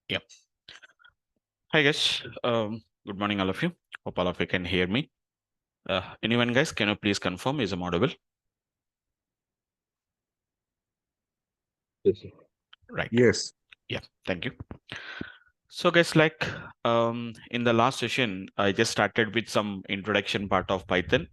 Yep. Hi guys. Good morning, all of you. Hope all of you can hear me. Anyone, guys? Can you please confirm is I'm audible? Yes. Right. Yes. Yeah. Thank you. So, guys, like in the last session, I just started with some introduction part of Python.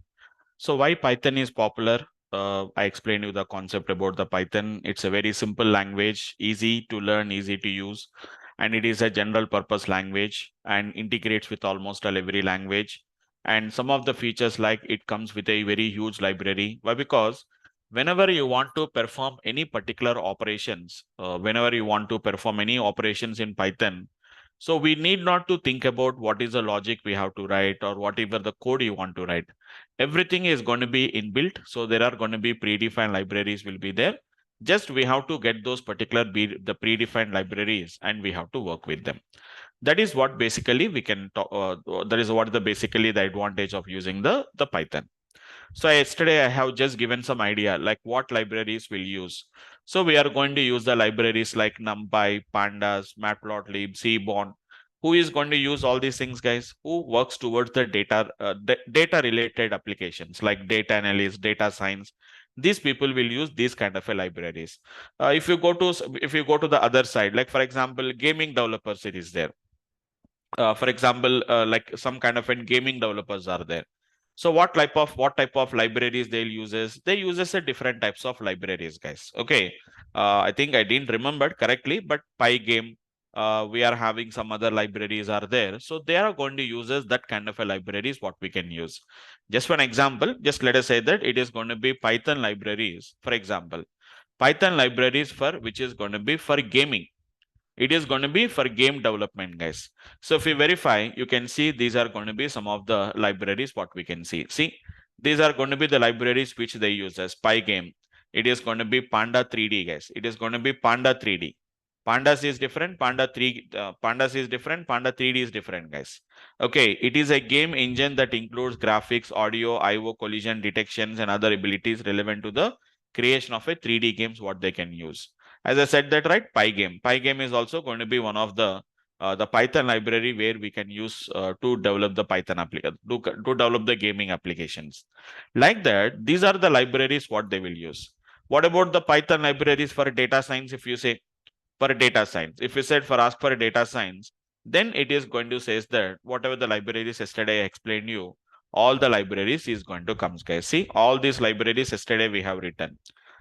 So, why Python is popular? I explained you the concept about the Python. It's a very simple language, easy to learn, easy to use, and it is a general purpose language and integrates with almost all every language. And some of the features like it comes with a very huge library. Why? Because whenever you want to perform any particular operations, whenever you want to perform any operations in Python, so we need not to think about what is the logic we have to write or whatever the code you want to write. Everything is going to be inbuilt, so there are going to be predefined libraries will be there. Just we have to get those particular the predefined libraries and we have to work with them. That is what basically we can talk, that is what the basically the advantage of using the Python. So yesterday I have just given some idea like what libraries we'll use. So we are going to use the libraries like NumPy, Pandas, Matplotlib, Seaborn. Who is going to use all these things, guys? Who works towards the data related applications like data analysis, data science? These people will use these kind of a libraries. If you go to the other side, like for example, gaming developers, it is there. For example, like some kind of gaming developers are there. So what type of libraries they'll use is they uses a different types of libraries, guys. Okay. I think I didn't remember correctly, but Pygame, we are having some other libraries are there. So they are going to uses that kind of a libraries what we can use. Just one example, just let us say that it is going to be Python libraries, for example. Python libraries for which is going to be for gaming. It is going to be for game development, guys. So if you verify, you can see these are going to be some of the libraries what we can see. See, these are going to be the libraries which they use as Pygame. It is going to be Panda 3D, guys. It is going to be Panda 3D. Pandas is different, Pandas is different, Panda 3D is different, guys. Okay, it is a game engine that includes graphics, audio, IO, collision detections, and other abilities relevant to the creation of a 3D games what they can use. As I said that, right? Pygame. Pygame is also going to be one of the Python library where we can use to develop the Python application, to develop the gaming applications. Like that, these are the libraries what they will use. What about the Python libraries for data science? If you say for data science, if you said for ask for data science, then it is going to say that whatever the libraries yesterday I explained you, all the libraries is going to come, guys. See, all these libraries yesterday we have written.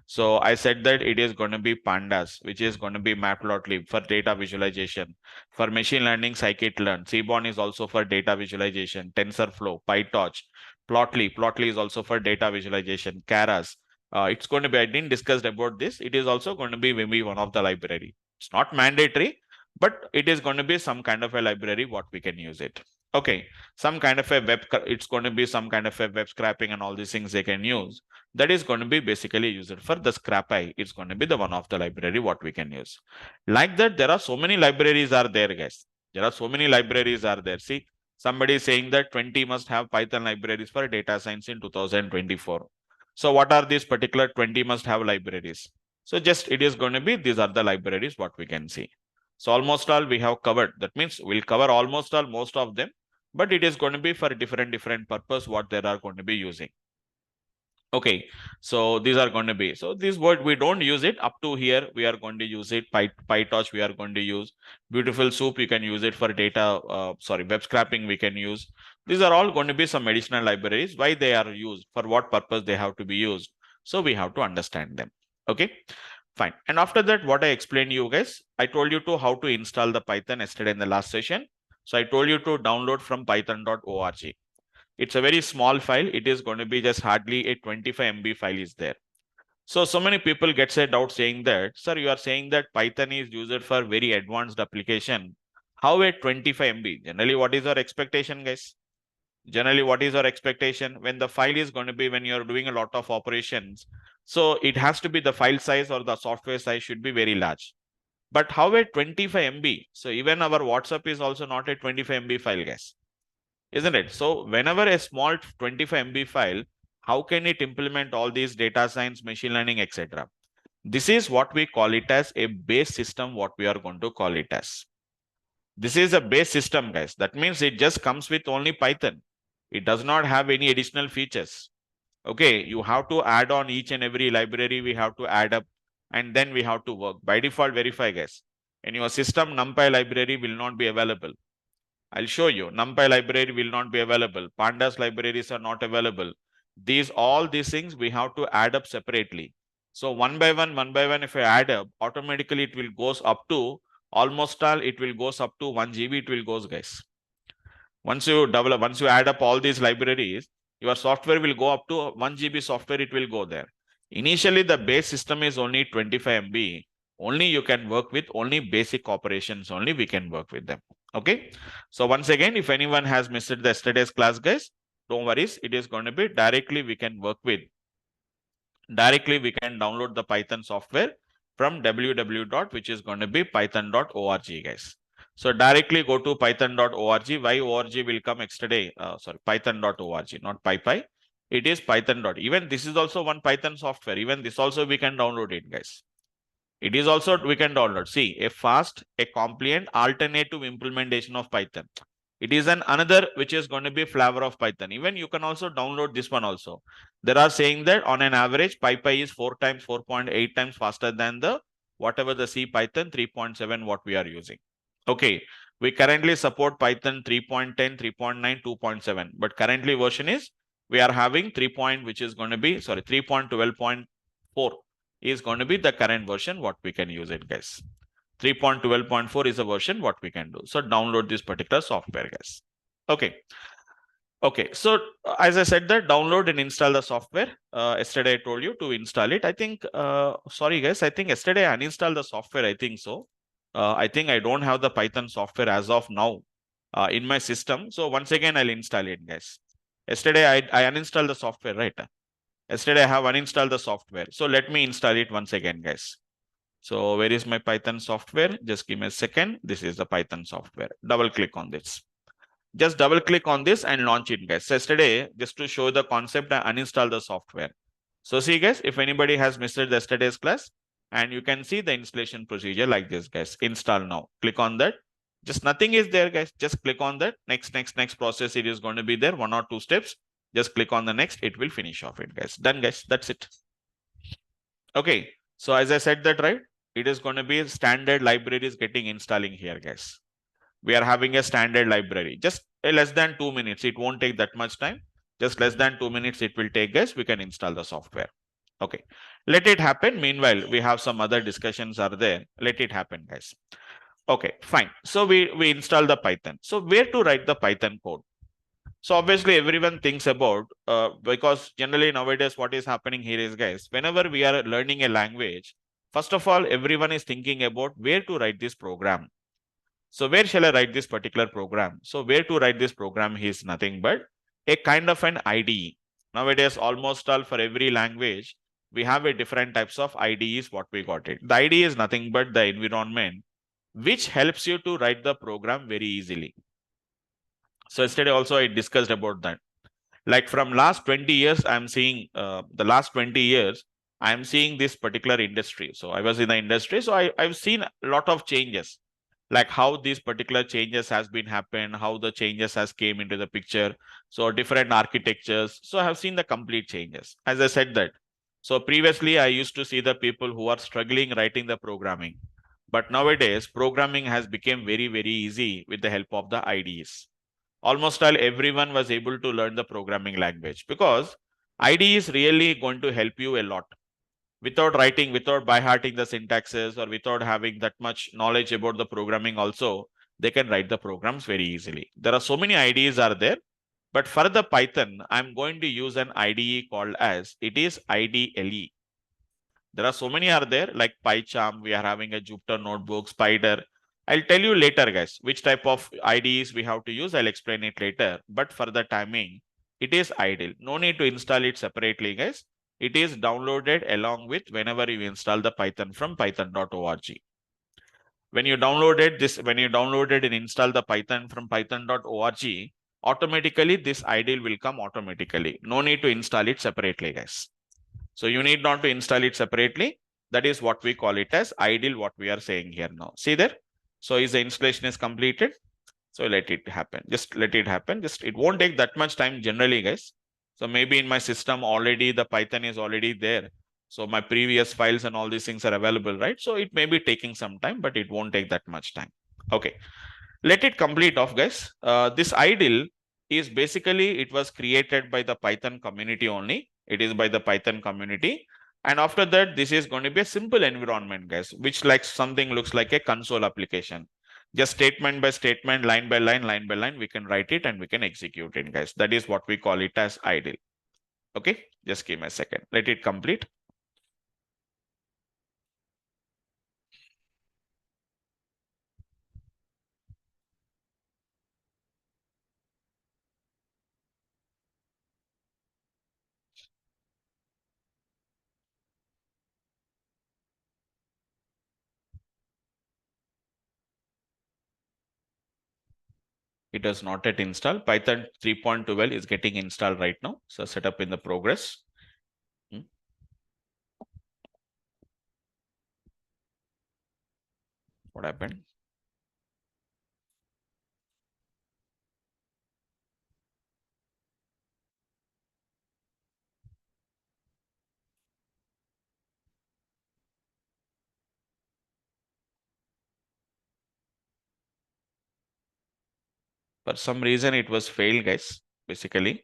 So I said that it is going to be Pandas, which is going to be Matplotlib for data visualization. For machine learning, scikit-learn. Seaborn is also for data visualization. TensorFlow, PyTorch, Plotly. Plotly is also for data visualization. Keras. It's going to be, I didn't discuss about this. It is also going to be maybe one of the library. It's not mandatory, but it is going to be some kind of a library what we can use it. Okay, some kind of a it's going to be some kind of a web scraping and all these things they can use. That is going to be basically used for the scrapy. It's going to be the one of the library what we can use. Like that, there are so many libraries are there, guys. There are so many libraries are there. See, somebody is saying that 20 must have Python libraries for data science in 2024. So what are these particular 20 must have libraries? So just it is going to be these are the libraries what we can see. So almost all we have covered. That means we'll cover almost all most of them, but it is going to be for different purpose what they are going to be using. Okay, so these are going to be, so this word we don't use it up to here. We are going to use it. PyTorch we are going to use. Beautiful soup you can use it for data. Web scraping we can use. These are all going to be some additional libraries. Why they are used, for what purpose they have to be used. So we have to understand them. Okay, fine. And after that, what I explained you guys, I told you to how to install the Python yesterday in the last session. So I told you to download from python.org. It's a very small file. It is going to be just hardly a 25 MB file is there. So many people get a doubt saying that, sir, you are saying that Python is used for very advanced application. How a 25 MB? Generally, what is our expectation, guys? Generally, what is our expectation when the file is going to be when you're doing a lot of operations? So it has to be the file size or the software size should be very large. But how a 25 MB? So even our WhatsApp is also not a 25 MB file, guys, isn't it? So whenever a small 25 MB file, how can it implement all these data science, machine learning, etc.? This is what we call it as a base system, what we are going to call it as. This is a base system, guys. That means it just comes with only Python. It does not have any additional features. Okay, you have to add on each and every library. We have to add up and then we have to work. By default, verify, guys. In your system, NumPy library will not be available. I'll show you. NumPy library will not be available. Pandas libraries are not available. All these things we have to add up separately. So one by one, if I add up, automatically it will goes up to almost all. It will goes up to 1 GB. It will goes, guys. Once you add up all these libraries, your software will go up to 1 GB software. It will go there. Initially, the base system is only 25 MB. Only you can work with only basic operations. Only we can work with them. Okay. So once again, if anyone has missed the yesterday's class, guys, don't worry. It is going to be directly we can work with. Directly we can download the Python software from www. which is going to be python.org, guys. So directly go to python.org. Why org will come yesterday? Sorry, python.org, not PyPy. It is python. Even this is also one Python software. Even this also we can download it, guys. It is also we can download. See, a fast, a compliant, alternative implementation of Python. It is another which is going to be flavor of Python. Even you can also download this one also. There are saying that on an average, PyPy is 4.8 times faster than the whatever the C Python 3.7 what we are using. Okay, we currently support Python 3.10, 3.9, 2.7, but currently version is we are having 3.12.4 is going to be the current version what we can use it, guys. 3.12.4 is a version what we can do. So download this particular software, guys. Okay. Okay. So as I said that download and install the software. Yesterday I told you to install it. I think, sorry guys, I think yesterday I uninstalled the software. I think so. I think I don't have the Python software as of now in my system. So once again, I'll install it, guys. Yesterday I uninstalled the software, right? Yesterday I have uninstalled the software. So let me install it once again, guys. So where is my Python software? Just give me a second. This is the Python software. Double click on this. Just double click on this and launch it, guys. So yesterday, just to show the concept, I uninstall the software. So see, guys, if anybody has missed the yesterday's class, and you can see the installation procedure like this, guys. Install now. Click on that. Just nothing is there, guys. Just click on that. Next process. It is going to be there. 1 or 2 steps. Just click on the next. It will finish off it, guys. Done, guys. That's it. Okay. So as I said that, right? It is going to be standard libraries getting installing here, guys. We are having a standard library. Just less than 2 minutes. It won't take that much time. Just less than 2 minutes it will take, guys. We can install the software. Okay. Let it happen. Meanwhile, we have some other discussions are there. Let it happen, guys. Okay, fine. So we install the Python. So where to write the Python code? So obviously everyone thinks about, because generally nowadays what is happening here is, guys, whenever we are learning a language, first of all, everyone is thinking about where to write this program. So where shall I write this particular program? So where to write this program is nothing but a kind of an IDE. Nowadays, almost all for every language, we have a different types of IDEs what we got it. The IDE is nothing but the environment which helps you to write the program very easily. So yesterday also I discussed about that. Like from last 20 years, I'm seeing the last 20 years, I'm seeing this particular industry. So I was in the industry. So I've seen a lot of changes, like how these particular changes has been happened, how the changes has came into the picture. So different architectures. So I have seen the complete changes. As I said that. So previously I used to see the people who are struggling writing the programming. But nowadays programming has become very, very easy with the help of the IDEs. Almost all everyone was able to learn the programming language because IDE is really going to help you a lot. Without writing, without by hearting the syntaxes or without having that much knowledge about the programming also, they can write the programs very easily. There are so many IDEs are there, but for the Python, I'm going to use an IDE called as, it is IDLE. There are so many are there like PyCharm, we are having a Jupyter Notebook, Spider. I'll tell you later, guys, which type of IDEs we have to use. I'll explain it later. But for the timing, it is ideal. No need to install it separately, guys. It is downloaded along with whenever you install the Python from python.org. When you downloaded and install the Python from python.org, automatically this IDE will come automatically. No need to install it separately, guys. So you need not to install it separately. That is what we call it as IDE, what we are saying here now. See there? So is the installation is completed? So let it happen. Just let it happen. Just it won't take that much time generally, guys. So maybe in my system already the Python is already there. So my previous files and all these things are available, right? So it may be taking some time, but it won't take that much time. Okay. Let it complete off, guys. This idle is basically, it was created by the Python community only. It is by the Python community. And after that, this is going to be a simple environment, guys, which like something looks like a console application. Just statement by statement, line by line, we can write it and we can execute it, guys. That is what we call it as idle. Okay, just give me a second. Let it complete. It does not yet install. Python 3.12 is getting installed right now. So setup in the progress. What happened? For some reason, it was failed, guys. Basically,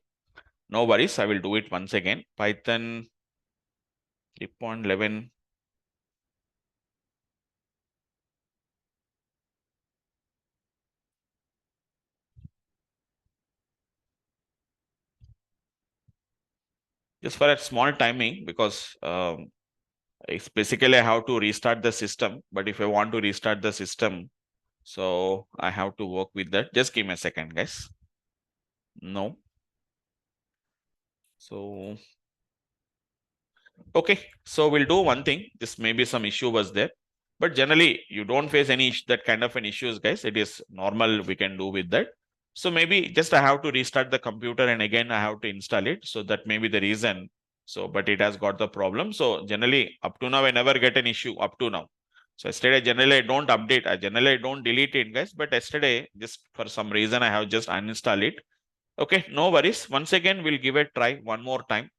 no worries. I will do it once again. Python 3.11. Just for a small timing, because it's basically I have to restart the system. But if I want to restart the system, so I have to work with that. Just give me a second, guys. No. So okay, so we'll do one thing. This maybe some issue was there, but generally you don't face any that kind of an issues, guys. It is normal. We can do with that. So maybe just I have to restart the computer and again I have to install it. So that may be the reason. So, but it has got the problem. So generally up to now, I never get an issue up to now. So yesterday generally I don't update. I generally don't delete it, guys. But yesterday just for some reason I have just uninstalled it. Okay, no worries. Once again, we'll give it a try one more time.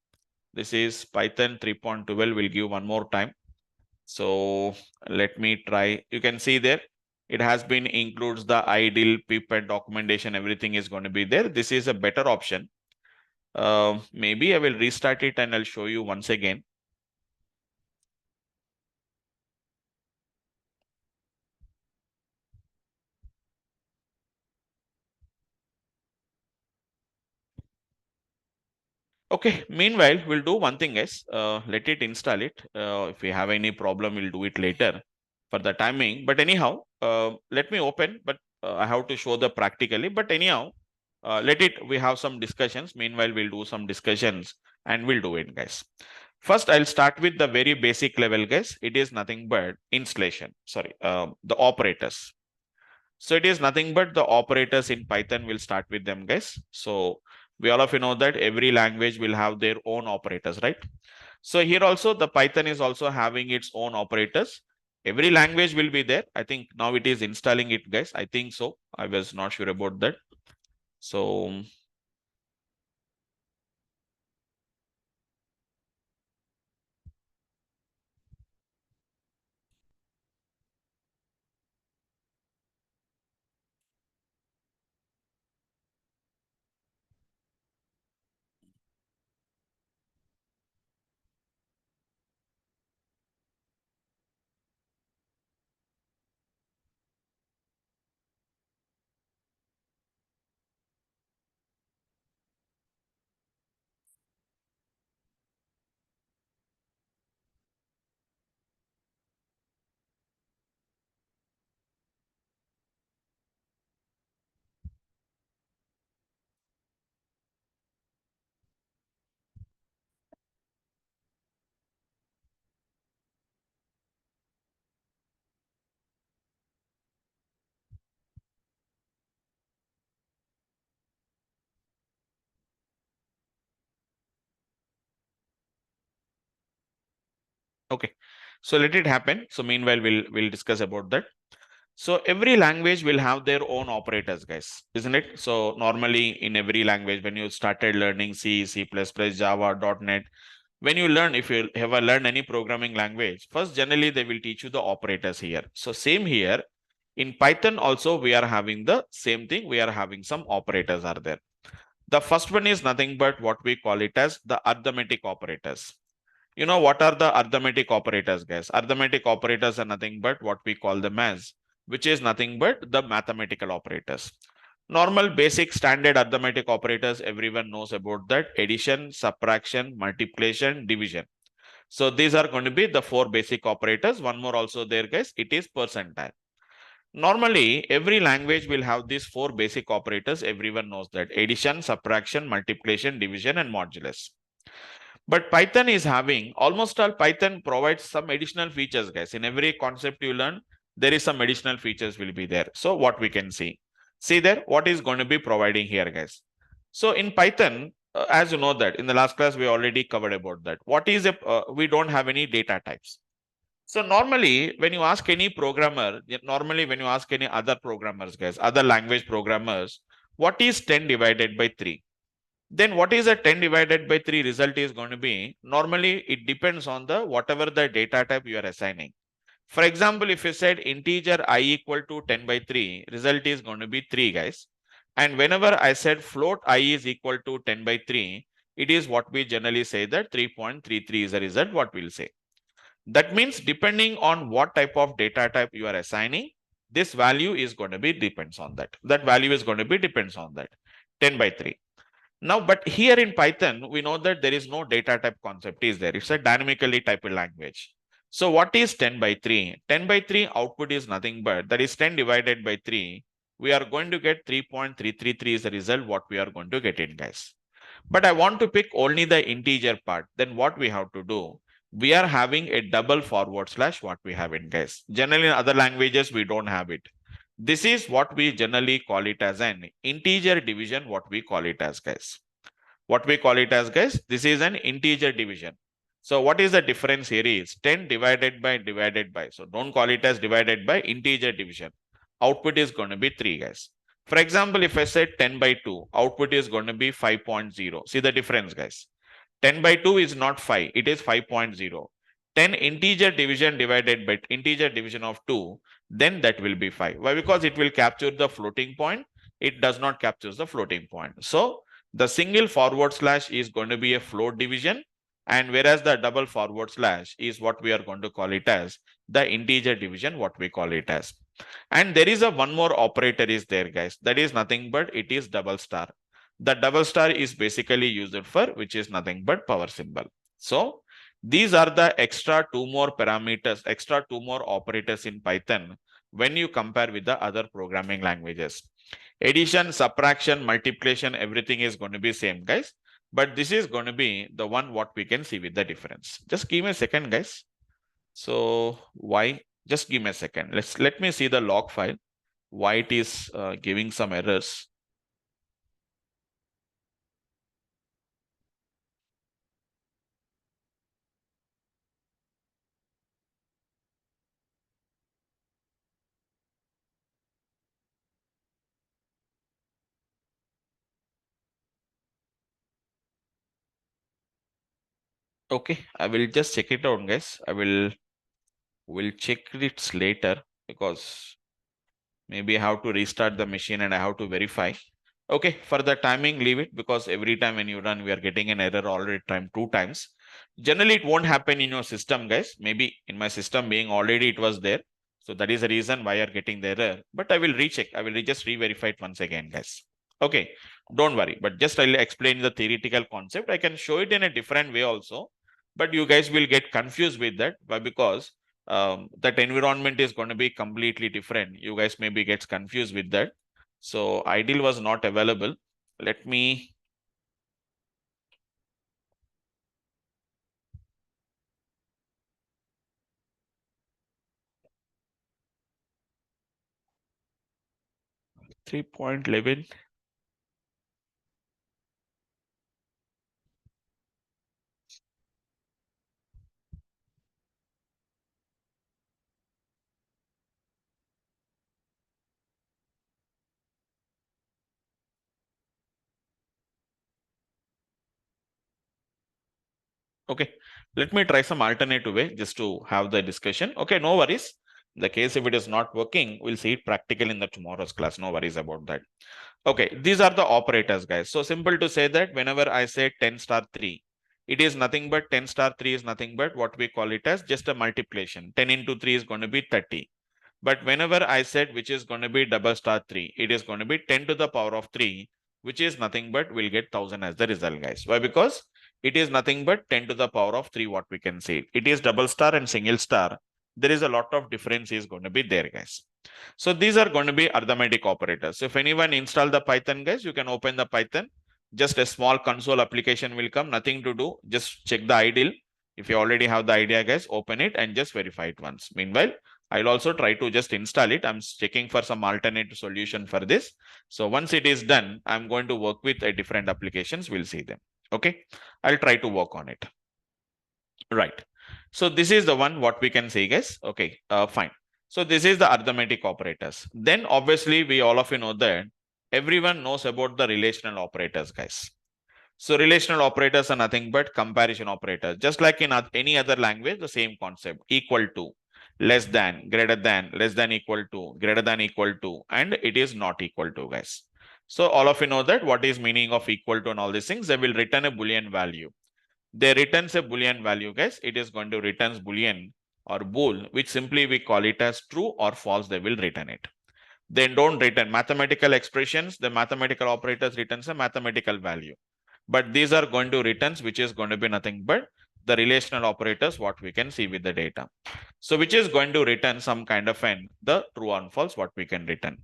This is Python 3.12. We'll give one more time. So let me try. You can see there, it has been includes the idle, pip and documentation. Everything is going to be there. This is a better option. Maybe I will restart it and I'll show you once again. Okay, meanwhile, we'll do one thing, guys. Let it install it. If we have any problem, we'll do it later for the timing. But anyhow, let me open, but I have to show the practically. But anyhow, let it, we have some discussions. Meanwhile, we'll do some discussions and we'll do it, guys. First, I'll start with the very basic level, guys. It is nothing but installation. Sorry, the operators. So it is nothing but the operators in Python. Will start with them, guys. So we all of you know that every language will have their own operators, right? So here also the Python is also having its own operators. Every language will be there. I think now it is installing it, guys. I think so. I was not sure about that. So okay. So let it happen. So meanwhile, we'll discuss about that. So every language will have their own operators, guys, isn't it? So normally in every language, when you started learning C, C++, Java, .NET, when you learn, if you ever learn any programming language, first generally they will teach you the operators here. So same here in Python also we are having the same thing. We are having some operators are there. The first one is nothing but what we call it as the arithmetic operators. You know what are the arithmetic operators, guys? Arithmetic operators are nothing but what we call them as, which is nothing but the mathematical operators. Normal basic standard arithmetic operators, everyone knows about that: addition, subtraction, multiplication, division. So these are going to be the four basic operators. One more also there, guys. It is percentile. Normally, every language will have these four basic operators. Everyone knows that: addition, subtraction, multiplication, division, and modulus. But Python is having almost all. Python provides some additional features, guys. In every concept you learn, there is some additional features will be there. So what we can see there, what is going to be providing here, guys. So in Python, as you know that in the last class, we already covered about that. What is we don't have any data types. So normally when you ask any programmer, normally when you ask any other programmers, guys, other language programmers, what is 10 divided by 3? Then what is a 10 divided by 3 result is going to be? Normally it depends on the whatever the data type you are assigning. For example, if you said integer I equal to 10 by 3, result is going to be 3, guys. And whenever I said float I is equal to 10 by 3, it is what we generally say that 3.33 is the result what we'll say. That means depending on what type of data type you are assigning, this value is going to be depends on that. That value is going to be depends on that 10 by 3. Now, but here in Python, we know that there is no data type concept is there. It's a dynamically typed language. So what is 10 by 3? 10 by 3 output is nothing but that is 10 divided by 3. We are going to get 3.333 is the result what we are going to get in, guys. But I want to pick only the integer part. Then what we have to do? We are having a double forward slash what we have in, guys. Generally in other languages, we don't have it. This is what we generally call it as an integer division, what we call it as, guys. What we call it as, guys, this is an integer division. So what is the difference here is 10 divided by. So don't call it as divided by, integer division. Output is going to be 3, guys. For example, if I say 10 by 2, output is going to be 5.0. See the difference, guys. 10 by 2 is not 5, it is 5.0. 10 integer division divided by integer division of 2, then that will be 5. Why? Because it will capture the floating point. It does not capture the floating point. So the single forward slash is going to be a float division, and whereas the double forward slash is what we are going to call it as the integer division, what we call it as. And there is a one more operator is there, guys. That is nothing but it is double star. The double star is basically used for which is nothing but power symbol. So these are the extra two more parameters, extra two more operators in Python when you compare with the other programming languages. Addition, subtraction, multiplication, everything is going to be same, guys. But this is going to be the one what we can see with the difference. Just give me a second, guys. So why? Just give me a second. Let me see the log file. Why it is giving some errors. Okay, I will just check it out, guys. Will check it later because maybe I have to restart the machine and I have to verify. Okay, for the timing, leave it because every time when you run, we are getting an error already time 2 times. Generally, it won't happen in your system, guys. Maybe in my system being already it was there. So that is the reason why you're getting the error. But I will recheck. I will just re-verify it once again, guys. Okay, don't worry. But just I'll explain the theoretical concept. I can show it in a different way also. But you guys will get confused with that. Why? Because that environment is going to be completely different. You guys maybe gets confused with that. So ideal was not available. Let me. Three point 11. Okay, let me try some alternative way just to have the discussion. Okay, no worries. In the case if it is not working, we'll see it practical in the tomorrow's class. No worries about that. Okay, these are the operators, guys. So simple to say that whenever I say 10 star 3, it is nothing but 10 star 3 is nothing but what we call it as just a multiplication. 10 into 3 is going to be 30. But whenever I said which is going to be double star 3, it is going to be 10 to the power of 3, which is nothing but we'll get 1000 as the result, guys. Why? Because it is nothing but 10 to the power of 3, what we can say. It is double star and single star. There is a lot of difference is going to be there, guys. So these are going to be arithmetic operators. So if anyone install the Python, guys, you can open the Python. Just a small console application will come, nothing to do. Just check the idle. If you already have the idea, guys, open it and just verify it once. Meanwhile, I'll also try to just install it. I'm checking for some alternate solution for this. So once it is done, I'm going to work with a different applications. We'll see them. Okay, I'll try to work on it. Right. So this is the one what we can say, guys. Okay, fine. So this is the arithmetic operators. Then obviously we all of you know that everyone knows about the relational operators, guys. So relational operators are nothing but comparison operators. Just like in any other language, the same concept: equal to, less than, greater than, less than equal to, greater than equal to, and it is not equal to, guys. So all of you know that what is meaning of equal to and all these things. They will return a Boolean value. They returns a Boolean value, guys. It is going to returns Boolean or bool, which simply we call it as true or false. They will return it. Then don't return mathematical expressions. The mathematical operators returns a mathematical value. But these are going to returns, which is going to be nothing but the relational operators, what we can see with the data. So which is going to return some kind of the true and false, what we can return.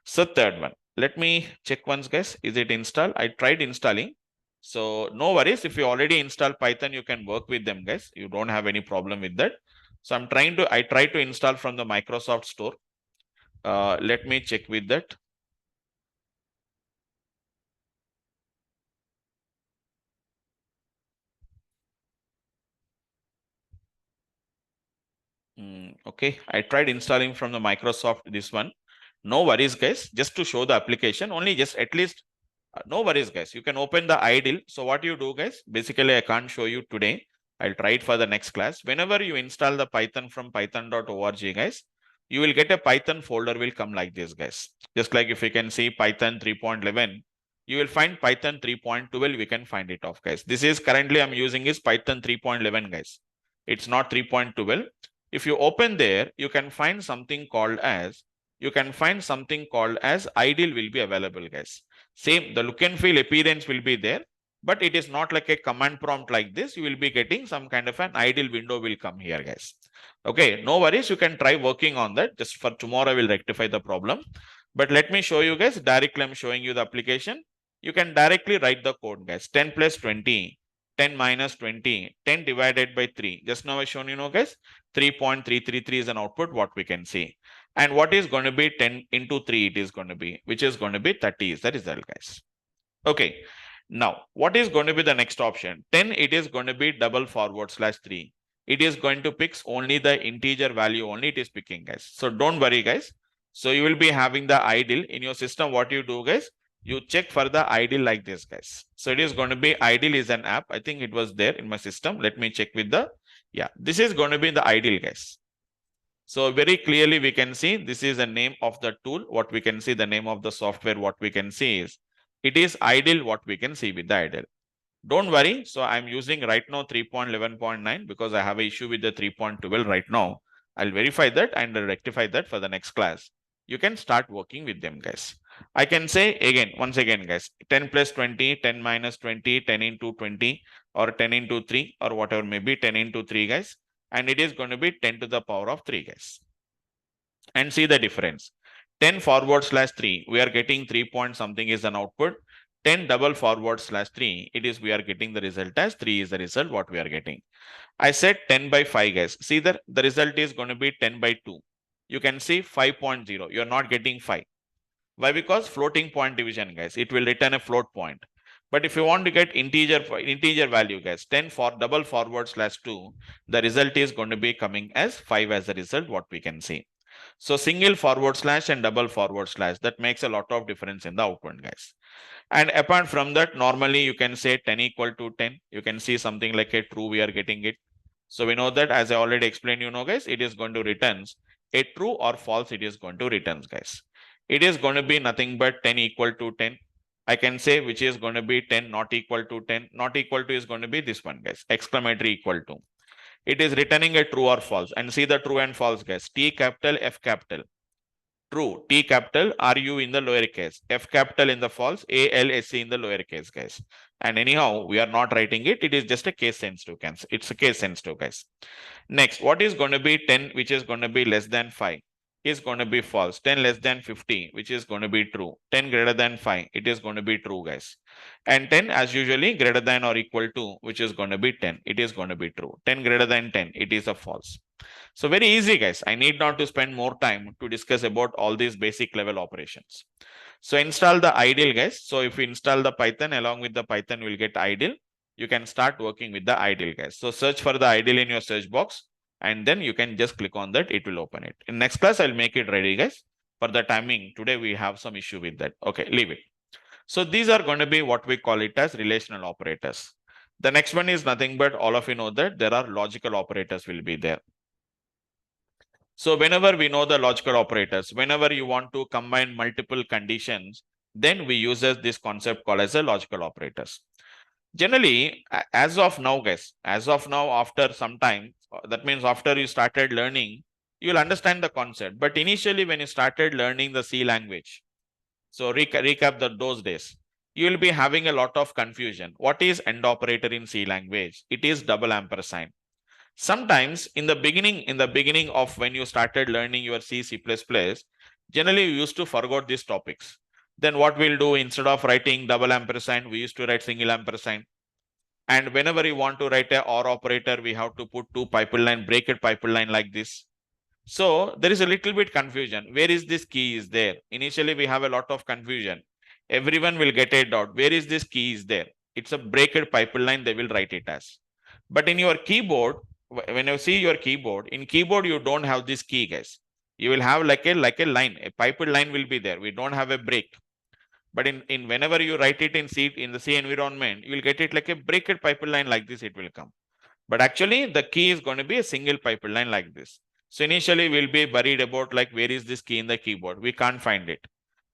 So third one, let me check once, guys. Is it installed? I tried installing. So no worries. If you already installed Python, you can work with them, guys. You don't have any problem with that. So I try to install from the Microsoft Store. Let me check with that. Okay, I tried installing from the Microsoft this one. No worries, guys. Just to show the application, only just at least no worries, guys. You can open the idle. So what you do, guys, basically I can't show you today. I'll try it for the next class. Whenever you install the Python from python.org, guys, you will get a Python folder will come like this, guys. Just like if you can see Python 3.11, you will find Python 3.12. We can find it off, guys. This is currently I'm using is Python 3.11, guys. It's not 3.12. If you open there, you can find something called as idle will be available, guys. Same, the look and feel appearance will be there, but it is not like a command prompt like this. You will be getting some kind of an idle window will come here, guys. Okay, no worries. You can try working on that. Just for tomorrow, I will rectify the problem. But let me show you, guys. Directly, I'm showing you the application. You can directly write the code, guys. 10 plus 20, 10 minus 20, 10 divided by 3. Just now I shown you, guys. 3.333 is an output, what we can see. And what is going to be 10 into 3, it is going to be, which is going to be 30 is the result, guys. Okay. Now, what is going to be the next option? 10, it is going to be double forward slash 3. It is going to pick only the integer value, only it is picking, guys. So don't worry, guys. So you will be having the idle in your system. What you do, guys, you check for the idle like this, guys. So it is going to be idle is an app. I think it was there in my system. Let me check with the, yeah, this is going to be the idle, guys. So very clearly we can see this is the name of the tool. What we can see, the name of the software, what we can see is it is idle, what we can see with the idle. Don't worry. So I'm using right now 3.11.9 because I have an issue with the 3.12 right now. I'll verify that and rectify that for the next class. You can start working with them, guys. I can say again, once again, guys, 10 plus 20, 10 minus 20, 10 into 20, or 10 into 3, or whatever may be 10 into 3, guys. And it is going to be 10 to the power of 3, guys. And see the difference. 10 forward slash 3, we are getting 3 point something is an output. 10 double forward slash 3, it is we are getting the result as 3 is the result what we are getting. I said 10 by 5, guys. See that the result is going to be 10 by 2. You can see 5.0. You are not getting 5. Why? Because floating point division, guys. It will return a float point. But if you want to get integer value, guys, 10 for double forward slash 2, the result is going to be coming as 5 as the result, what we can see. So single forward slash and double forward slash, that makes a lot of difference in the output, guys. And apart from that, normally you can say 10 equal to 10. You can see something like a true, we are getting it. So we know that, as I already explained, guys, it is going to returns a true or false. It is going to returns, guys. It is going to be nothing but 10 equal to 10. I can say which is going to be 10 not equal to 10. Not equal to is going to be this one, guys. Exclamatory equal to. It is returning a true or false. And see the true and false, guys. T capital, F capital. True, T capital, RU in the lowercase, F capital in the false, ALSC in the lowercase, guys. And anyhow, we are not writing it. It is just a case sensitive, guys. It's a case sensitive, guys. Next, what is going to be 10, which is going to be less than 5, is going to be false. 10 less than 50, which is going to be true. 10 greater than 5, it is going to be true, guys. And 10, as usually, greater than or equal to, which is going to be 10, it is going to be true. 10 greater than 10, it is a false. So very easy, guys. I need not to spend more time to discuss about all these basic level operations. So install the ideal, guys. So if you install the Python, along with the Python, you will get ideal. You can start working with the ideal, guys. So search for the ideal in your search box, and then you can just click on that. It will open it. In next class, I'll make it ready, guys. For the timing, today we have some issue with that. Okay, leave it. So these are going to be what we call it as relational operators. The next one is nothing but, all of you know that there are logical operators will be there. So whenever we know the logical operators, whenever you want to combine multiple conditions, then we use this concept called as a logical operators. Generally, as of now, guys, as of now, after some time, that means after you started learning, you'll understand the concept. But initially, when you started learning the C language, so recap those days, you will be having a lot of confusion. What is AND operator in C language? It is double ampersand. Sometimes in the beginning of when you started learning your C++, generally you used to forget these topics. Then what we'll do, instead of writing double ampersand, we used to write single ampersand. And whenever you want to write a OR operator, we have to put two pipeline, bracket pipeline like this. So there is a little bit confusion. Where is this key is there? Initially, we have a lot of confusion. Everyone will get a doubt. Where is this key is there? It's a bracket pipeline, they will write it as. But in your keyboard, when you see your keyboard, in keyboard, you don't have this key, guys. You will have like a line, a piped line will be there. We don't have a break. But in whenever you write it in C, in the C environment, you will get it like a bracket pipeline like this, it will come. But actually, the key is going to be a single pipeline like this. So initially, we'll be worried about like, where is this key in the keyboard? We can't find it.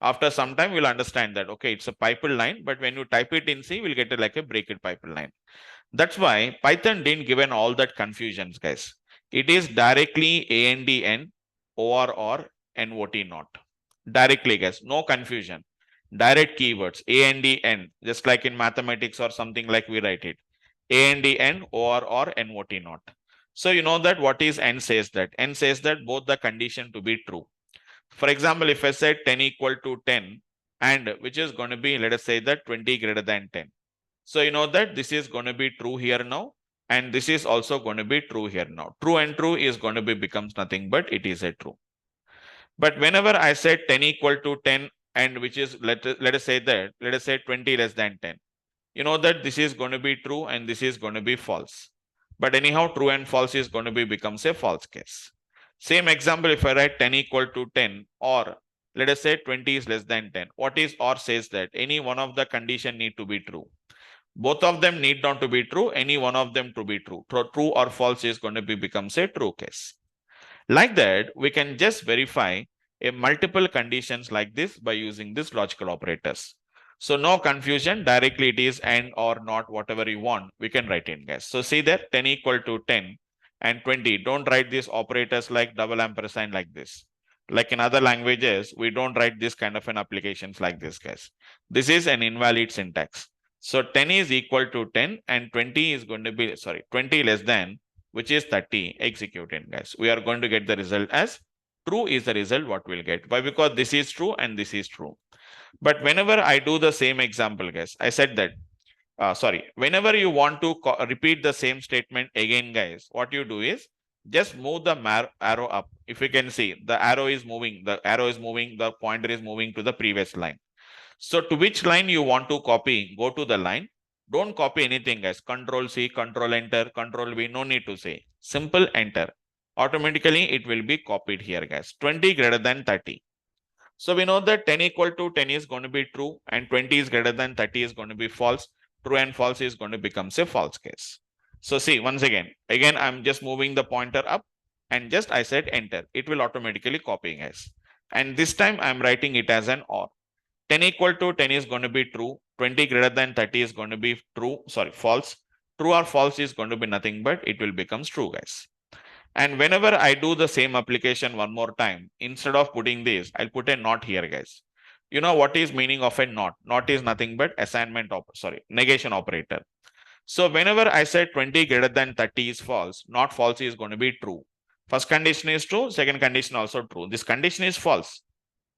After some time, we'll understand that, okay, it's a pipeline, but when you type it in C, we'll get it like a bracket pipeline. That's why Python didn't given all that confusions, guys. It is directly AND OR NOT not. Directly, guys, no confusion. Direct keywords, AND just like in mathematics or something like we write it. AND OR NOT not. So you know that what is N says that? N says that both the condition to be true. For example, if I say 10 equal to 10, and which is going to be, let us say that 20 greater than 10. So you know that this is going to be true here now, and this is also going to be true here now. True and true is going to be becomes nothing but it is a true. But whenever I say 10 equal to 10, and which is let us say 20 less than 10, you know that this is going to be true and this is going to be false. But anyhow, true and false is going to be becomes a false case. Same example, if I write 10 equal to 10, or let us say 20 is less than 10. What is OR says that any one of the condition need to be true. Both of them need not to be true, any one of them to be true. True or false is going to be becomes a true case. Like that, we can just verify a multiple conditions like this by using this logical operators. So no confusion, directly it is AND or not, whatever you want, we can write in, guys. So see that 10 equal to 10 and 20, don't write these operators like double ampersand like this. Like in other languages, we don't write this kind of an applications like this, guys. This is an invalid syntax. So 10 is equal to 10 and 20 is going to be, 20 less than, which is 30, executed, guys. We are going to get the result as true is the result what we'll get. Why? Because this is true and this is true. But whenever I do the same example, guys, I said that, whenever you want to repeat the same statement again, guys, what you do is just move the arrow up. If you can see, the arrow is moving, the pointer is moving to the previous line. So to which line you want to copy, go to the line. Don't copy anything, guys. Control C, Control Enter, Control V, no need to say. Simple enter. automatically it will be copied here, guys. 20 greater than 30. So we know that 10 equal to 10 is going to be true and 20 is greater than 30 is going to be false. True and false is going to become a false case. So see, once again, I'm just moving the pointer up and just I said enter. It will automatically copy, guys. And this time I'm writing it as an OR. 10 equal to 10 is going to be true. 20 greater than 30 is going to be false. True or false is going to be nothing but it will become true, guys. And whenever I do the same application one more time, instead of putting this, I'll put a not here, guys. You know what is meaning of a not? Not is nothing but negation operator. So whenever I say 20 greater than 30 is false, not false is going to be true. First condition is true, second condition also true. This condition is false.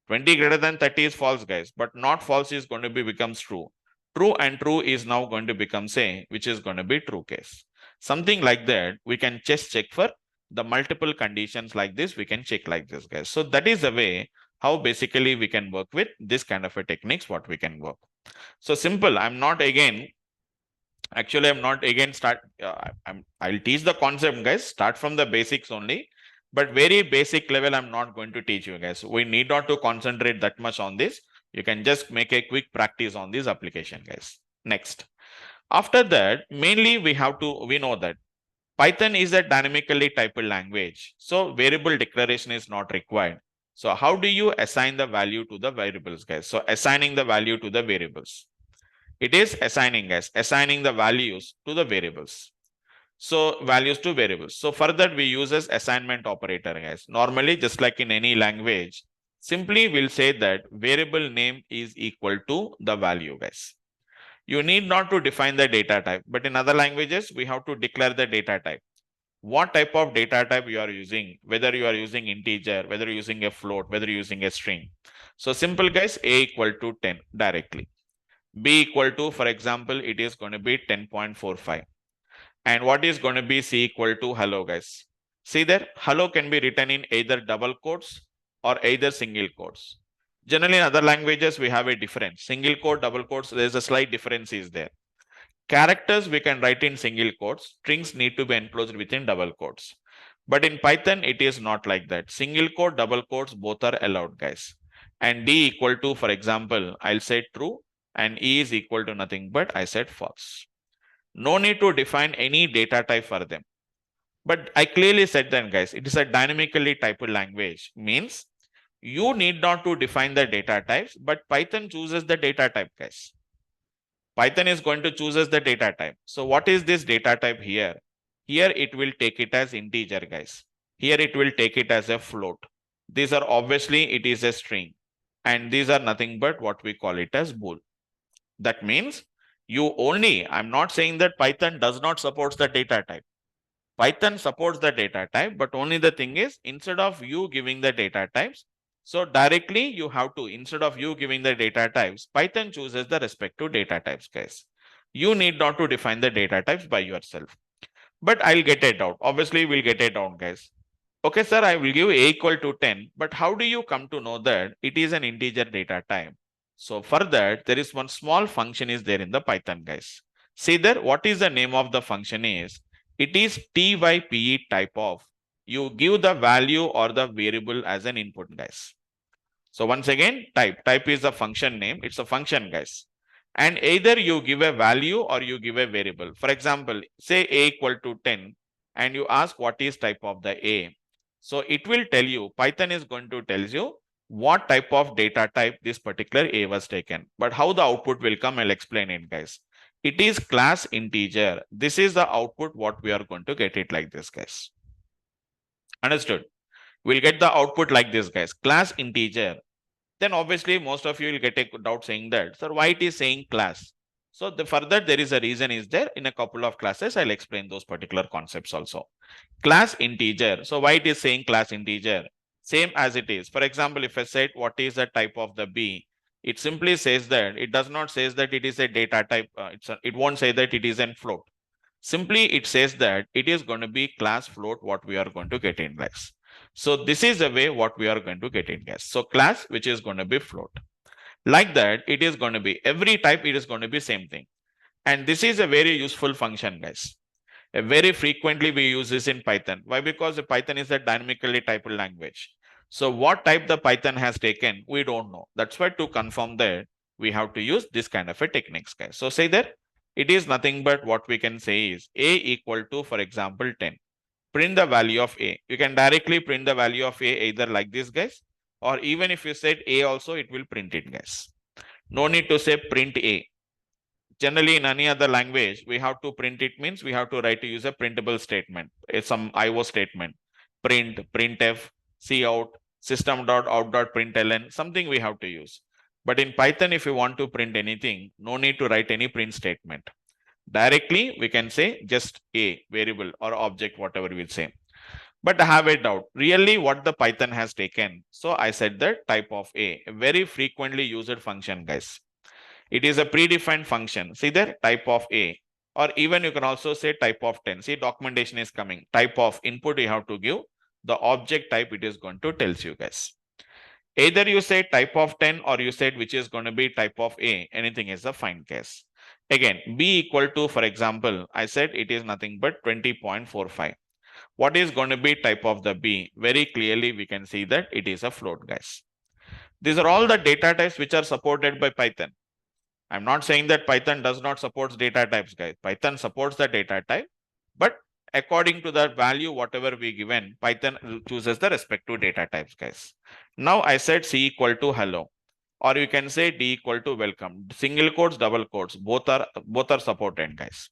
20 greater than 30 is false, guys, but not false is going to becomes true. True and true is now going to become which is going to be true case. Something like that, we can just check for the multiple conditions like this, we can check like this, guys. So that is the way how basically we can work with this kind of a techniques, what we can work. So simple, I'll teach the concept, guys, start from the basics only, but very basic level, I'm not going to teach you, guys. We need not to concentrate that much on this. You can just make a quick practice on this application, guys. Next. After that, mainly we know that Python is a dynamically typed language. So variable declaration is not required. So how do you assign the value to the variables, guys? So assigning the value to the variables. It is assigning, guys, assigning the values to the variables. So values to variables. So for that we use as assignment operator, guys. Normally, just like in any language, simply we'll say that variable name is equal to the value, guys. You need not to define the data type, but in other languages, we have to declare the data type. What type of data type you are using, whether you are using integer, whether you're using a float, whether you're using a string. So simple, guys, A equal to 10 directly. B equal to, for example, it is going to be 10.45. And what is going to be C equal to hello, guys? See there, hello can be written in either double quotes or either single quotes. Generally, in other languages, we have a difference. Single quote, double quotes, there's a slight difference is there. Characters we can write in single quotes. Strings need to be enclosed within double quotes. But in Python, it is not like that. Single quote, double quotes, both are allowed, guys. And D equal to, for example, I'll say true, and E is equal to nothing but I said false. No need to define any data type for them. But I clearly said that, guys, it is a dynamically typed language. Means you need not to define the data types, but Python chooses the data type, guys. Python is going to choose as the data type. So what is this data type here? Here it will take it as integer, guys. Here it will take it as a float. These are obviously it is a string. And these are nothing but what we call it as bool. That means I'm not saying that Python does not support the data type. Python supports the data type, but only the thing is, instead of you giving the data types, so directly you have to, instead of you giving the data types, Python chooses the respective data types, guys. You need not to define the data types by yourself. But I'll get it out. Obviously, we'll get it out, guys. Okay, sir, I will give A equal to 10. But how do you come to know that it is an integer data type? So for that, there is one small function is there in the Python, guys. See there, what is the name of the function is? It is type type of. You give the value or the variable as an input, guys. So once again, type is the function name. It's a function, guys. And either you give a value or you give a variable. For example, say A equal to 10 and you ask what is type of the A. So it will tell you, Python is going to tell you what type of data type this particular A was taken. But how the output will come, I'll explain it, guys. It is class integer. This is the output what we are going to get it like this, guys. Understood? We'll get the output like this, guys. Class integer. Then obviously most of you will get a doubt saying that, sir, why it is saying class? So further there is a reason is there. In a couple of classes, I'll explain those particular concepts also. Class integer. So why it is saying class integer? Same as it is. For example, if I said what is the type of the B, it simply says that it does not say that it is a data type. It won't say that it is a float. Simply it says that it is going to be class float what we are going to get in, guys. So this is the way what we are going to get in, guys. So class which is going to be float. Like that, it is going to be every type, it is going to be same thing. And this is a very useful function, guys. Very frequently we use this in Python. Why? Because the Python is a dynamically typed language. So what type the Python has taken, we don't know. That's why to confirm that, we have to use this kind of a techniques, guys. So say that it is nothing but what we can say is a equal to, for example, 10. Print the value of a. You can directly print the value of a either like this, guys, or even if you said a also, it will print it, guys. No need to say print a. Generally, in any other language, we have to print it means we have to write to use a printable statement. It's some IO statement. Print, printf, cout, system.out.println, something we have to use. But in Python, if you want to print anything, no need to write any print statement. Directly, we can say just a variable or object, whatever we say. But I have a doubt. Really, what the Python has taken? So I said that type of a very frequently used function, guys. It is a predefined function. See there, type of a, or even you can also say type of 10. See, documentation is coming. Type of input you have to give. The object type it is going to tells you, guys. Either you say type of 10 or you said which is going to be type of a. Anything is a fine case. Again, b equal to, for example, I said it is nothing but 20.45. What is going to be type of the b? Very clearly we can see that it is a float, guys. These are all the data types which are supported by Python. I'm not saying that Python does not support data types, guys. Python supports the data type, but according to that value, whatever we given, Python chooses the respective data types, guys. Now I said C equal to hello, or you can say D equal to welcome. Single quotes, double quotes, both are supported, guys.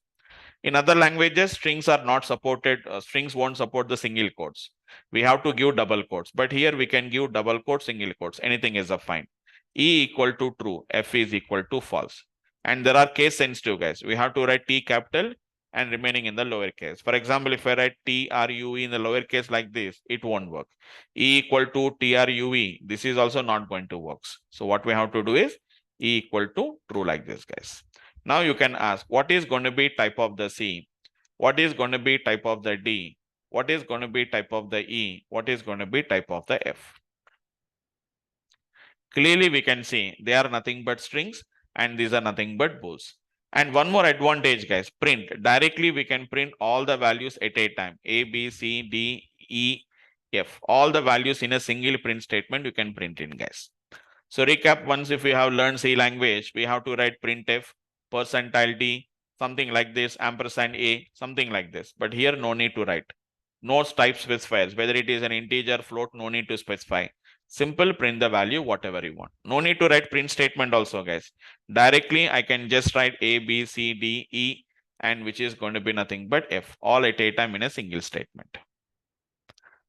In other languages, strings are not supported. Strings won't support the single quotes. We have to give double quotes, but here we can give double quotes, single quotes. Anything is a fine. E equal to true, F is equal to false. And there are case sensitive, guys. We have to write T capital and remaining in the lowercase. For example, if I write TRUE in the lowercase like this, it won't work. E equal to TRUE, this is also not going to work. So what we have to do is E equal to true like this, guys. Now you can ask, what is going to be type of the C? What is going to be type of the D? What is going to be type of the E? What is going to be type of the F? Clearly we can see they are nothing but strings and these are nothing but bools. And one more advantage, guys, print. Directly we can print all the values at a time. A, B, C, D, E, F. All the values in a single print statement you can print in, guys. So recap, once if we have learned C language, we have to write printf, percentile D, something like this, ampersand A, something like this. But here no need to write. No type specifiers, whether it is an integer, float, no need to specify. Simple print the value, whatever you want. No need to write print statement also, guys. Directly, I can just write A, B, C, D, E, and which is going to be nothing but F, all at a time in a single statement.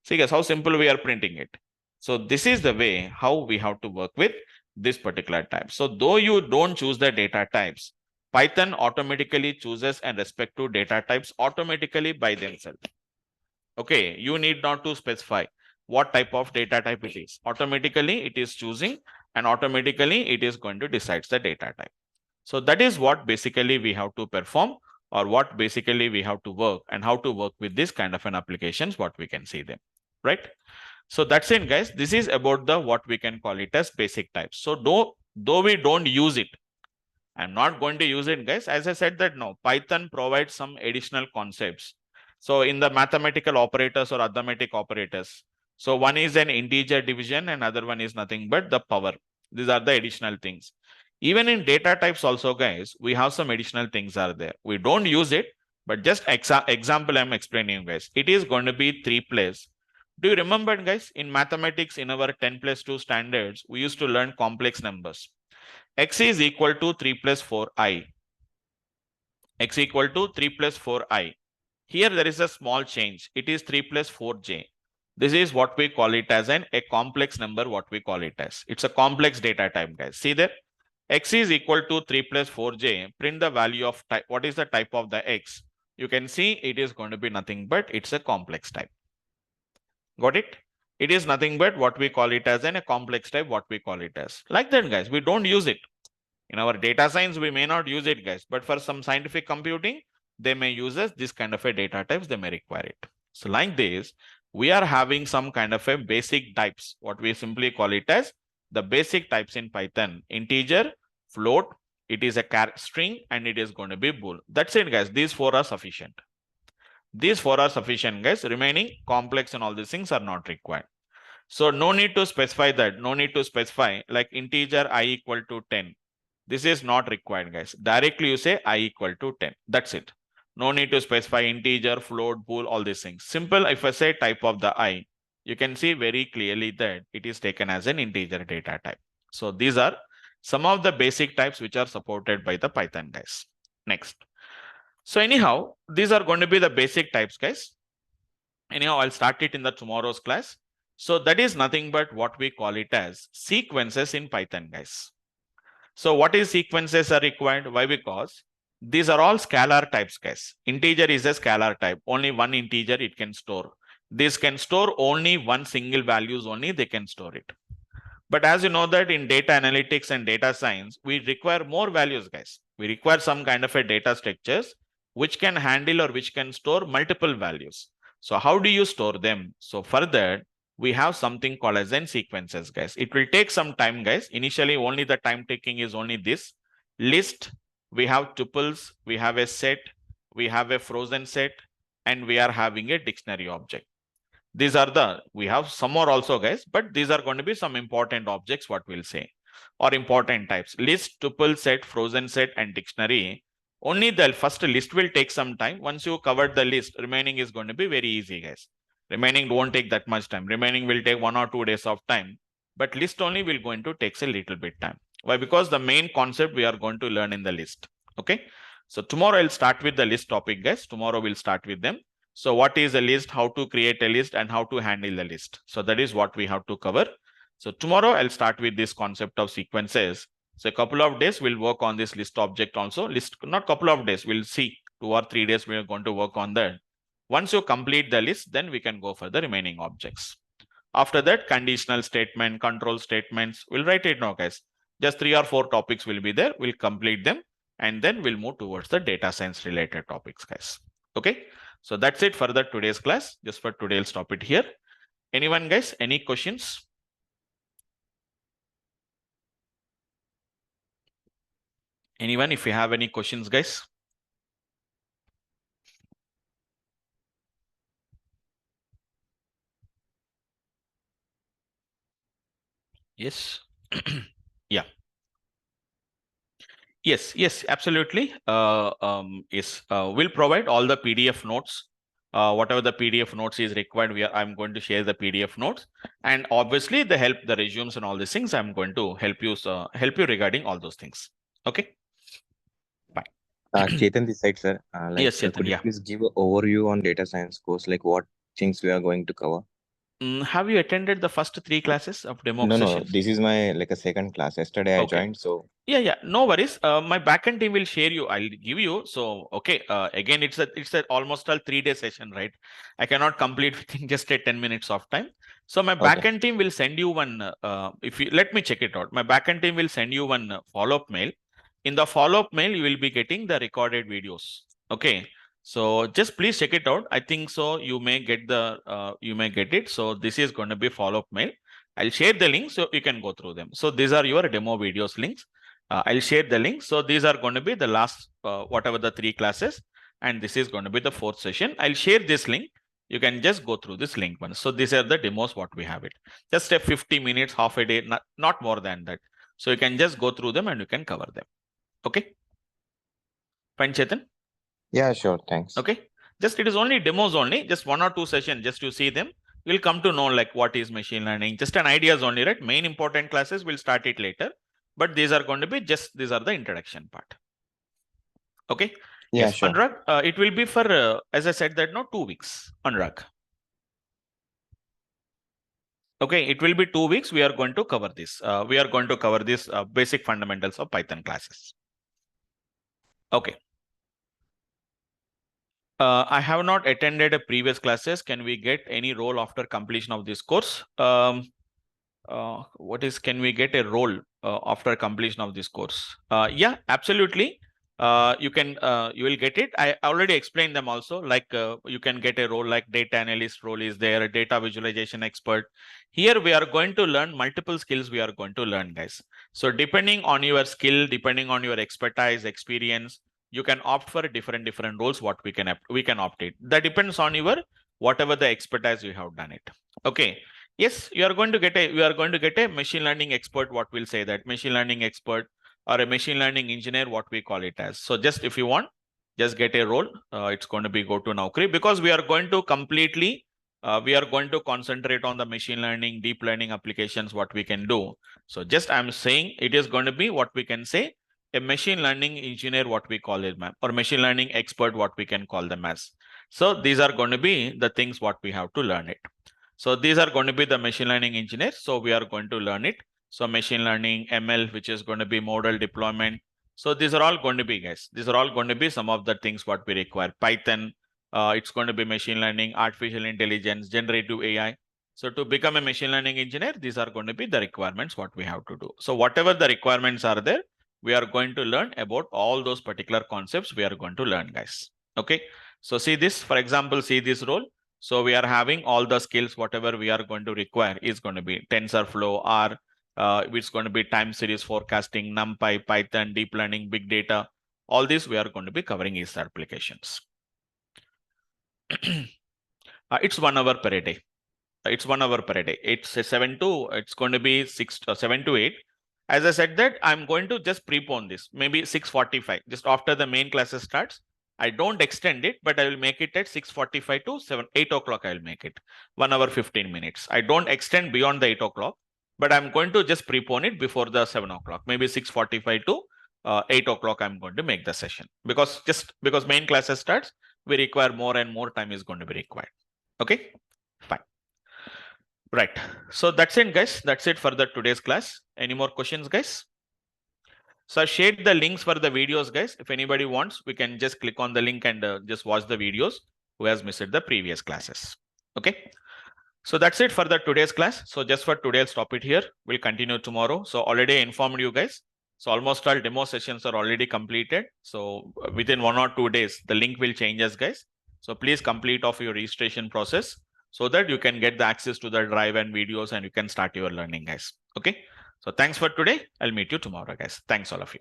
See, guys, how simple we are printing it. So this is the way how we have to work with this particular type. So though you don't choose the data types, Python automatically chooses and respect to data types automatically by themselves. Okay, you need not to specify what type of data type it is. Automatically it is choosing and automatically it is going to decide the data type. So that is what basically we have to perform, or what basically we have to work, and how to work with this kind of an applications, what we can see them, right? So that's it, guys. This is about the what we can call it as basic types. So though we don't use it, I'm not going to use it, guys. As I said that no, Python provides some additional concepts. So in the mathematical operators or arithmetic operators, so one is an integer division and other one is nothing but the power. These are the additional things. Even in data types also, guys, we have some additional things are there. We don't use it, but just example I'm explaining, guys. It is going to be 3 plus. Do you remember, guys, in mathematics, in our 10+2 standards, we used to learn complex numbers. X is equal to 3 plus 4i. X equal to 3 plus 4i. Here there is a small change. It is 3 plus 4j. This is what we call it as a complex number, what we call it as. It's a complex data type, guys. See there? X is equal to 3 plus 4j. Print the value of type. What is the type of the X? You can see it is going to be nothing but it's a complex type. Got it? It is nothing but what we call it as a complex type, what we call it as. Like that, guys. We don't use it. In our data science, we may not use it, guys. But for some scientific computing, they may use this kind of a data types. They may require it. So like this, we are having some kind of a basic types, what we simply call it as the basic types in Python. Integer, float, it is a string, and it is going to be bool. That's it, guys. These 4 are sufficient. These 4 are sufficient, guys. Remaining complex and all these things are not required. So no need to specify that. No need to specify like integer I equal to 10. This is not required, guys. Directly you say I equal to 10. That's it. No need to specify integer, float, bool, all these things. Simple, if I say type of the I, you can see very clearly that it is taken as an integer data type. So these are some of the basic types which are supported by the Python, guys. Next. So anyhow, these are going to be the basic types, guys. Anyhow, I'll start it in the tomorrow's class. So that is nothing but what we call it as sequences in Python, guys. So what is sequences are required? Why? Because these are all scalar types, guys. Integer is a scalar type. Only one integer it can store. This can store only one single values only they can store it. But as you know that in data analytics and data science, we require more values, guys. We require some kind of a data structures which can handle or which can store multiple values. So how do you store them? So for that, we have something called as n sequences, guys. It will take some time, guys. Initially, only the time taking is only this list. We have tuples, we have a set, we have a frozen set, and we are having a dictionary object. These are we have some more also, guys, but these are going to be some important objects, what we'll say, or important types. List, tuple, set, frozen set, and dictionary. Only the first list will take some time. Once you covered the list, remaining is going to be very easy, guys. Remaining won't take that much time. Remaining will take 1 or 2 days of time, but list only will going to take a little bit time. Why? Because the main concept we are going to learn in the list. Okay. So tomorrow I'll start with the list topic, guys. Tomorrow we'll start with them. So what is a list, how to create a list, and how to handle the list. So that is what we have to cover. So tomorrow I'll start with this concept of sequences. So a couple of days we'll work on this list object also. List, not couple of days, we'll see 2 or 3 days we are going to work on that. Once you complete the list, then we can go for the remaining objects. After that, conditional statement, control statements, we'll write it now, guys. Just 3 or 4 topics will be there. We'll complete them and then we'll move towards the data science related topics, guys. Okay. So that's it for the today's class. Just for today, I'll stop it here. Anyone, guys, any questions? Anyone, if you have any questions, guys? Yes. Yeah. Yes, absolutely. Yes, we'll provide all the PDF notes. Whatever the PDF notes is required, I'm going to share the PDF notes, and obviously the resumes and all these things. I'm going to help you regarding all those things. Okay. Bye. Chetan, this side, sir. Yes, Chetan, could you yeah. please give an overview on data science course, like what things we are going to cover? Have you attended the first 3 classes of demo No, sessions? this is my a second class. Yesterday I joined, so yeah, no worries. My backend team will share you. I'll give you. So okay, again, it's a almost a 3-day session, right? I cannot complete within just a 10 minutes of time. So my backend team will send you one. If you let me check it out, my backend team will send you one follow-up mail. In the follow-up mail, you will be getting the recorded videos. Okay. So just please check it out. I think so. You may get it. So this is going to be follow-up mail. I'll share the link so you can go through them. So these are your demo videos links. I'll share the link. So these are going to be the last, whatever the 3 classes, and this is going to be the 4th session. I'll share this link. You can just go through this link one. So these are the demos, what we have it. Just a 50 minutes, half a day, not more than that. So you can just go through them and you can cover them. Okay. Fine, Chetan? Yeah, sure. Thanks. Okay. Just it is only demos only, just 1 or 2 sessions, just to see them. You'll come to know like what is machine learning, just an ideas only, right? Main important classes, we'll start it later. But these are going to be these are the introduction part. Okay. Yeah, yes, sure. Anurag, it will be for, as I said, that 2 weeks, Anurag. Okay, it will be 2 weeks. We are going to cover this. We are going to cover this basic fundamentals of Python classes. Okay. I have not attended a previous classes. Can we get any role after completion of this course? Can we get a role after completion of this course? Yeah, absolutely. You will get it. I already explained them also, like you can get a role like data analyst role is there, a data visualization expert. Here we are going to learn multiple skills we are going to learn, guys. So depending on your skill, depending on your expertise, experience, you can opt for different roles. What we can opt it. That depends on your whatever the expertise you have done it. Okay. Yes, you are going to get a machine learning expert. What we'll say that machine learning expert or a machine learning engineer, what we call it as. So just if you want, just get a role. It's going to be go to Naukri, because we are going to completely we are going to concentrate on the machine learning, deep learning applications, what we can do. So just I'm saying it is going to be what we can say a machine learning engineer, what we call it, or machine learning expert, what we can call them as. So these are going to be the things what we have to learn it. So these are going to be the machine learning engineers. So we are going to learn it. So machine learning, ML, which is going to be model deployment. So these are all going to be, guys, these are all going to be some of the things what we require. Python, it's going to be machine learning, artificial intelligence, generative AI. So to become a machine learning engineer, these are going to be the requirements what we have to do. So whatever the requirements are there, we are going to learn about all those particular concepts we are going to learn, guys. Okay. So see this, for example, see this role. So we are having all the skills, whatever we are going to require is going to be TensorFlow, R, it's going to be time series forecasting, NumPy, Python, deep learning, big data. All this we are going to be covering is the applications. It's 1 hour per day. It's 1 hour per day. It's a 7 to, it's going to be 7 to 8. As I said that I'm going to just prepone this, maybe 6:45, just after the main classes starts. I don't extend it, but I will make it at 6:45 to 8 o'clock. I will make it 1 hour 15 minutes. I don't extend beyond the 8 o'clock, but I'm going to just prepone it before the 7 o'clock, maybe 6:45 to 8 o'clock. I'm going to make the session, because main classes starts, we require more and more time is going to be required. Okay, fine. Right. So that's it, guys. That's it for the today's class. Any more questions, guys? So I shared the links for the videos, guys. If anybody wants, we can just click on the link and just watch the videos who has missed the previous classes. Okay. So that's it for the today's class. So just for today, I'll stop it here. We'll continue tomorrow. So already informed you guys. So almost all demo sessions are already completed. So within 1 or 2 days, the link will change us, guys. So please complete off your registration process so that you can get the access to the drive and videos and you can start your learning, guys. Okay. So thanks for today. I'll meet you tomorrow, guys. Thanks all of you.